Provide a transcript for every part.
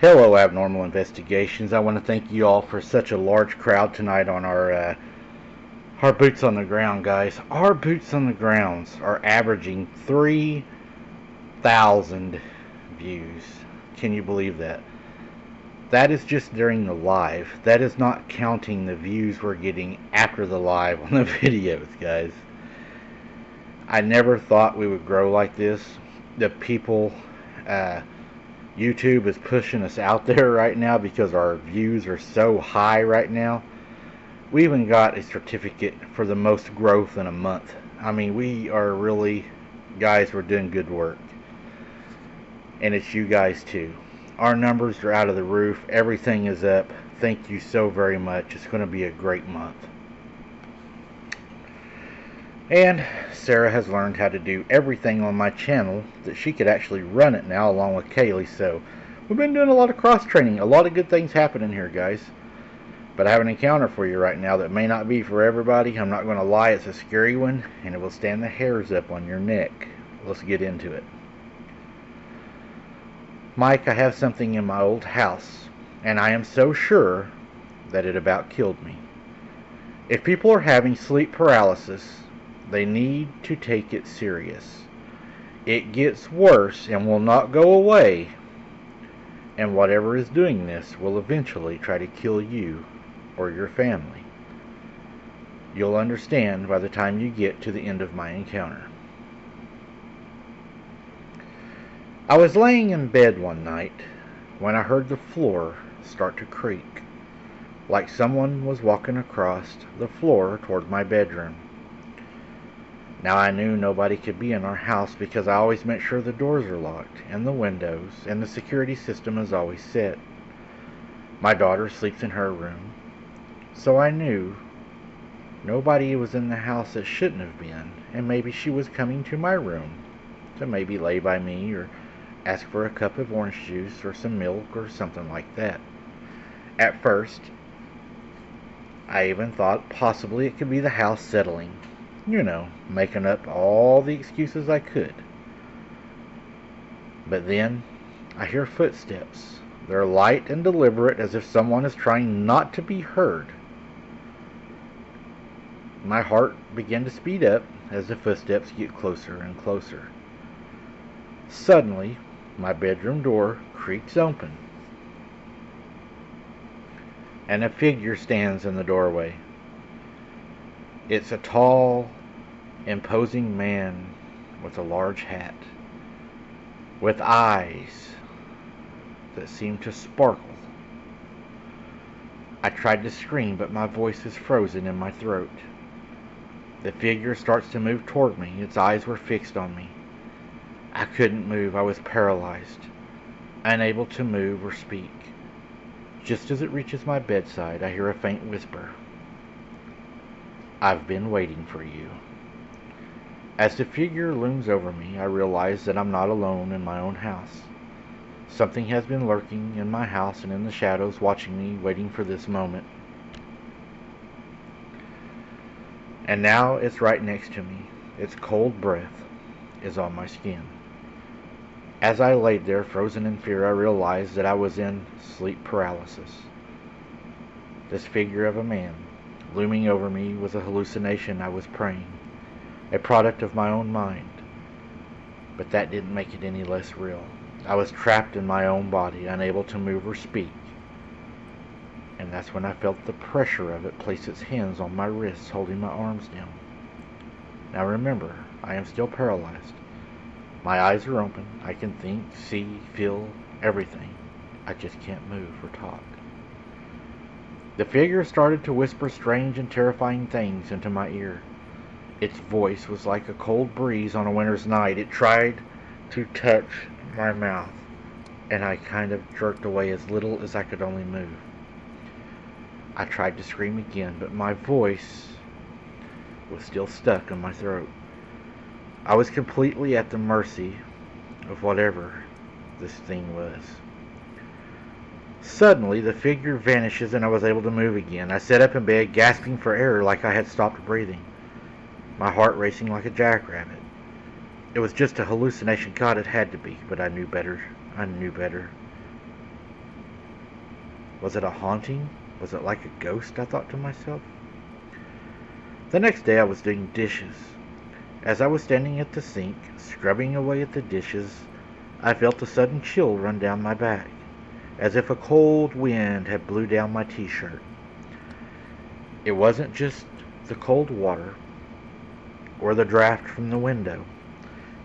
Hello, Abnormal Investigations. I want to thank you all for such a large crowd tonight on our Boots on the Ground, guys. Our Boots on the Grounds are averaging 3,000 views. Can you believe that? That is just during the live. That is not counting the views we're getting after the live on the videos, guys. I never thought we would grow like this. The people, uh, YouTube is pushing us out there right now because our views are so high right now. We even got a certificate for the most growth in a month. I mean, we are really, guys, we're doing good work. And it's you guys too. Our numbers are out of the roof. Everything is up. Thank you so very much. It's going to be a great month. And Sarah has learned how to do everything on my channel that she could actually run it now along with Kaylee. So we've been doing a lot of cross training. A lot of good things happening here, guys. But I have an encounter for you right now that may not be for everybody. I'm not going to lie, it's a scary one, and it will stand the hairs up on your neck. Let's get into it. Mike, I have something in my old house, and I am so sure that it about killed me. If people are having sleep paralysis, they need to take it serious. It gets worse and will not go away, and whatever is doing this will eventually try to kill you or your family. You'll understand by the time you get to the end of my encounter. I was laying in bed one night when I heard the floor start to creak, like someone was walking across the floor toward my bedroom. Now I knew nobody could be in our house because I always make sure the doors are locked and the windows and the security system is always set. My daughter sleeps in her room, so I knew nobody was in the house that shouldn't have been, and maybe she was coming to my room to maybe lay by me or ask for a cup of orange juice or some milk or something like that. At first, I even thought possibly it could be the house settling. You know, making up all the excuses I could. But then, I hear footsteps. They're light and deliberate as if someone is trying not to be heard. My heart began to speed up as the footsteps get closer and closer. Suddenly, my bedroom door creaks open, and a figure stands in the doorway. It's a tall, imposing man with a large hat, with eyes that seem to sparkle. I tried to scream, but my voice is frozen in my throat. The figure starts to move toward me. Its eyes were fixed on me. I couldn't move. I was paralyzed, unable to move or speak. Just as it reaches my bedside, I hear a faint whisper. I've been waiting for you. As the figure looms over me, I realize that I'm not alone in my own house. Something has been lurking in my house and in the shadows, watching me, waiting for this moment. And now it's right next to me. Its cold breath is on my skin. As I laid there, frozen in fear, I realized that I was in sleep paralysis. This figure of a man looming over me was a hallucination I was praying, a product of my own mind. But that didn't make it any less real. I was trapped in my own body, unable to move or speak. And that's when I felt the pressure of it place its hands on my wrists, holding my arms down. Now remember, I am still paralyzed. My eyes are open. I can think, see, feel, everything. I just can't move or talk. The figure started to whisper strange and terrifying things into my ear. Its voice was like a cold breeze on a winter's night. It tried to touch my mouth, and I kind of jerked away as little as I could only move. I tried to scream again, but my voice was still stuck in my throat. I was completely at the mercy of whatever this thing was. Suddenly, the figure vanishes and I was able to move again. I sat up in bed, gasping for air like I had stopped breathing, my heart racing like a jackrabbit. It was just a hallucination. God, it had to be, but I knew better. I knew better. Was it a haunting? Was it like a ghost? I thought to myself. The next day I was doing dishes. As I was standing at the sink, scrubbing away at the dishes, I felt a sudden chill run down my back, as if a cold wind had blew down my t-shirt. It wasn't just the cold water or the draft from the window.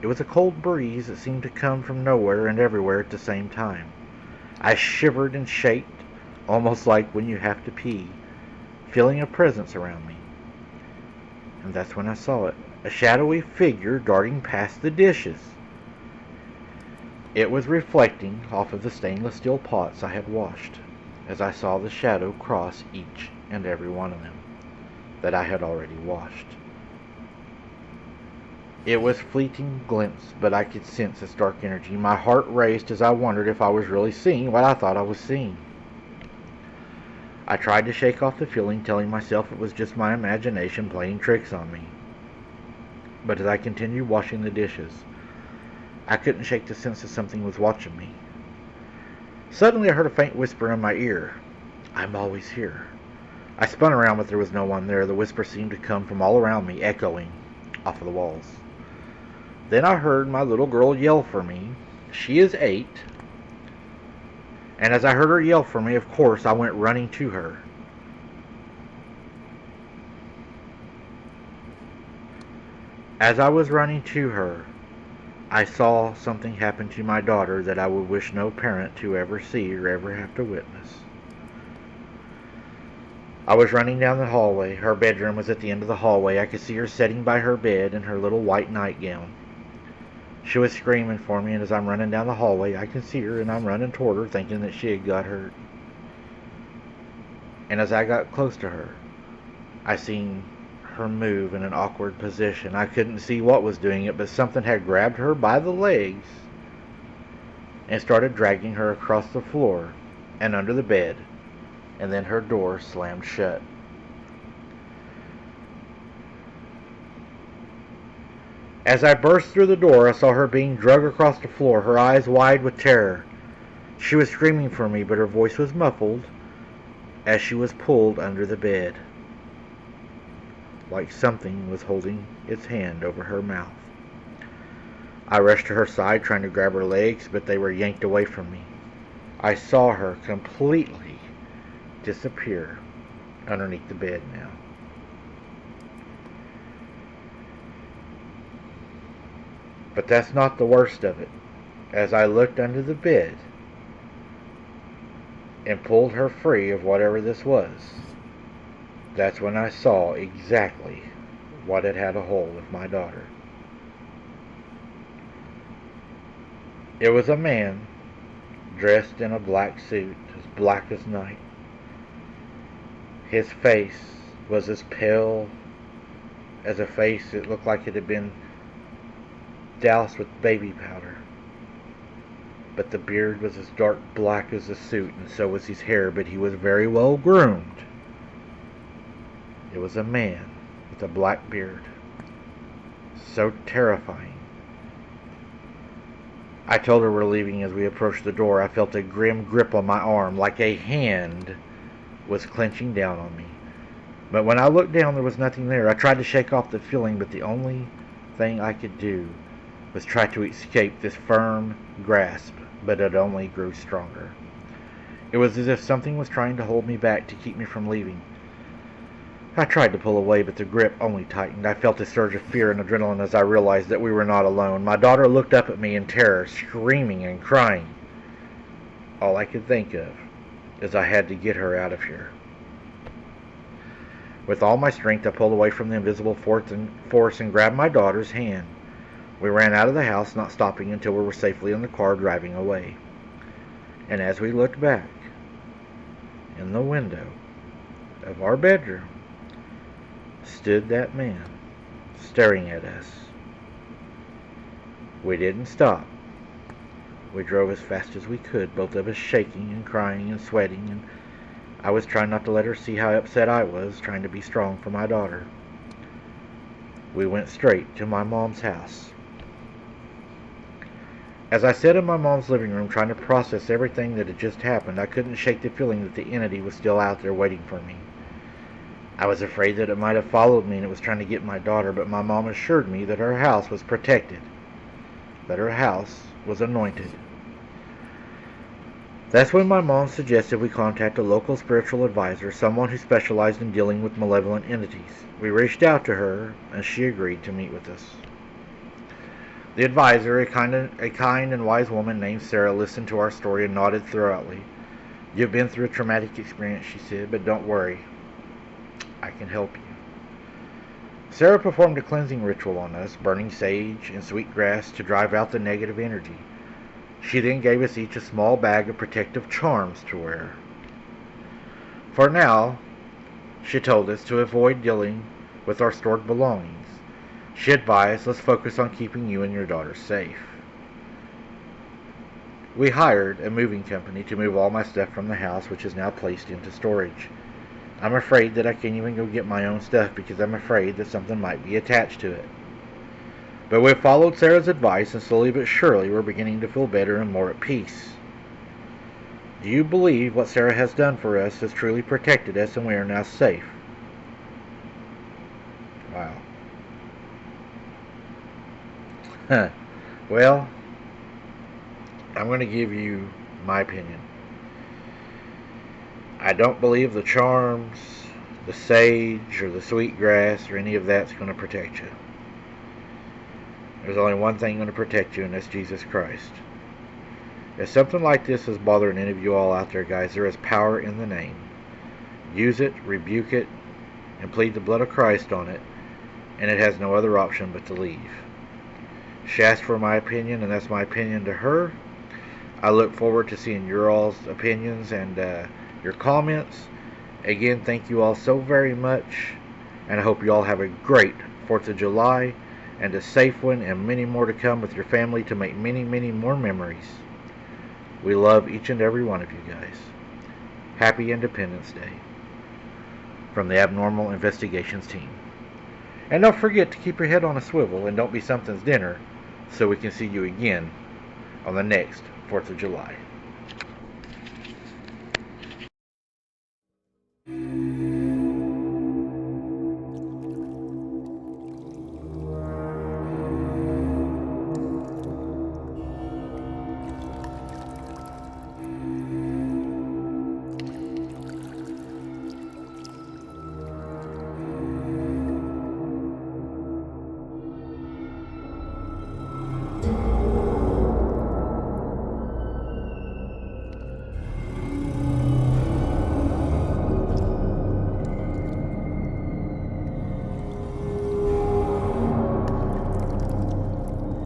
It was a cold breeze that seemed to come from nowhere and everywhere at the same time. I shivered and shaked, almost like when you have to pee, feeling a presence around me. And that's when I saw it, a shadowy figure darting past the dishes. It was reflecting off of the stainless steel pots I had washed, as I saw the shadow cross each and every one of them that I had already washed. It was fleeting glimpse, but I could sense its dark energy. My heart raced as I wondered if I was really seeing what I thought I was seeing. I tried to shake off the feeling, telling myself it was just my imagination playing tricks on me. But as I continued washing the dishes, I couldn't shake the sense that something was watching me. Suddenly I heard a faint whisper in my ear. "I'm always here." I spun around, but there was no one there. The whisper seemed to come from all around me, echoing off of the walls. Then I heard my little girl yell for me. She is 8. And as I heard her yell for me, of course, I went running to her. As I was running to her, I saw something happen to my daughter that I would wish no parent to ever see or ever have to witness. I was running down the hallway. Her bedroom was at the end of the hallway. I could see her sitting by her bed in her little white nightgown. She was screaming for me, and as I'm running down the hallway, I can see her, and I'm running toward her, thinking that she had got hurt. And as I got close to her, I seen her move in an awkward position. I couldn't see what was doing it, but something had grabbed her by the legs and started dragging her across the floor and under the bed, and then her door slammed shut. As I burst through the door, I saw her being dragged across the floor, her eyes wide with terror. She was screaming for me, but her voice was muffled as she was pulled under the bed, like something was holding its hand over her mouth. I rushed to her side, trying to grab her legs, but they were yanked away from me. I saw her completely disappear underneath the bed now. But that's not the worst of it. As I looked under the bed and pulled her free of whatever this was, that's when I saw exactly what had a hold of my daughter. It was a man dressed in a black suit, as black as night. His face was as pale as a face that looked like it had been doused with baby powder. But the beard was as dark black as the suit, and so was his hair, but he was very well groomed. It was a man with a black beard. So terrifying. I told her we're leaving. As we approached the door, I felt a grim grip on my arm, like a hand was clenching down on me. But when I looked down, there was nothing there. I tried to shake off the feeling, but the only thing I could do was try to escape this firm grasp, but it only grew stronger. It was as if something was trying to hold me back to keep me from leaving. I tried to pull away, but the grip only tightened. I felt a surge of fear and adrenaline as I realized that we were not alone. My daughter looked up at me in terror, screaming and crying. All I could think of is I had to get her out of here. With all my strength, I pulled away from the invisible force and grabbed my daughter's hand. We ran out of the house, not stopping until we were safely in the car driving away. And as we looked back, in the window of our bedroom stood that man, staring at us. We didn't stop. We drove as fast as we could, both of us shaking and crying and sweating, and I was trying not to let her see how upset I was, trying to be strong for my daughter. We went straight to my mom's house. As I sat in my mom's living room trying to process everything that had just happened, I couldn't shake the feeling that the entity was still out there waiting for me. I was afraid that it might have followed me and it was trying to get my daughter, but my mom assured me that her house was protected, that her house was anointed. That's when my mom suggested we contact a local spiritual advisor, someone who specialized in dealing with malevolent entities. We reached out to her, and she agreed to meet with us. The advisor, a kind and wise woman named Sarah, listened to our story and nodded thoroughly. "You've been through a traumatic experience," she said, "but don't worry. I can help you." Sarah performed a cleansing ritual on us, burning sage and sweet grass to drive out the negative energy. She then gave us each a small bag of protective charms to wear. For now, she told us to avoid dealing with our stored belongings. She advised, let's focus on keeping you and your daughter safe. We hired a moving company to move all my stuff from the house, which is now placed into storage. I'm afraid that I can't even go get my own stuff because I'm afraid that something might be attached to it. But we've followed Sarah's advice, and slowly but surely we're beginning to feel better and more at peace. Do you believe what Sarah has done for us has truly protected us and we are now safe? Wow. Well, I'm going to give you my opinion. I don't believe the charms, the sage, or the sweet grass, or any of that's going to protect you. There's only one thing going to protect you, and that's Jesus Christ. If something like this is bothering any of you all out there, guys, there is power in the name. Use it, rebuke it, and plead the blood of Christ on it, and it has no other option but to leave. She asked for my opinion, and that's my opinion to her. I look forward to seeing your all's opinions and your comments. Again, thank you all so very much, and I hope you all have a great 4th of July, and a safe one, and many more to come with your family to make many, many more memories. We love each and every one of you guys. Happy Independence Day from the Abnormal Investigations team. And don't forget to keep your head on a swivel and don't be something's dinner, so we can see you again on the next 4th of July.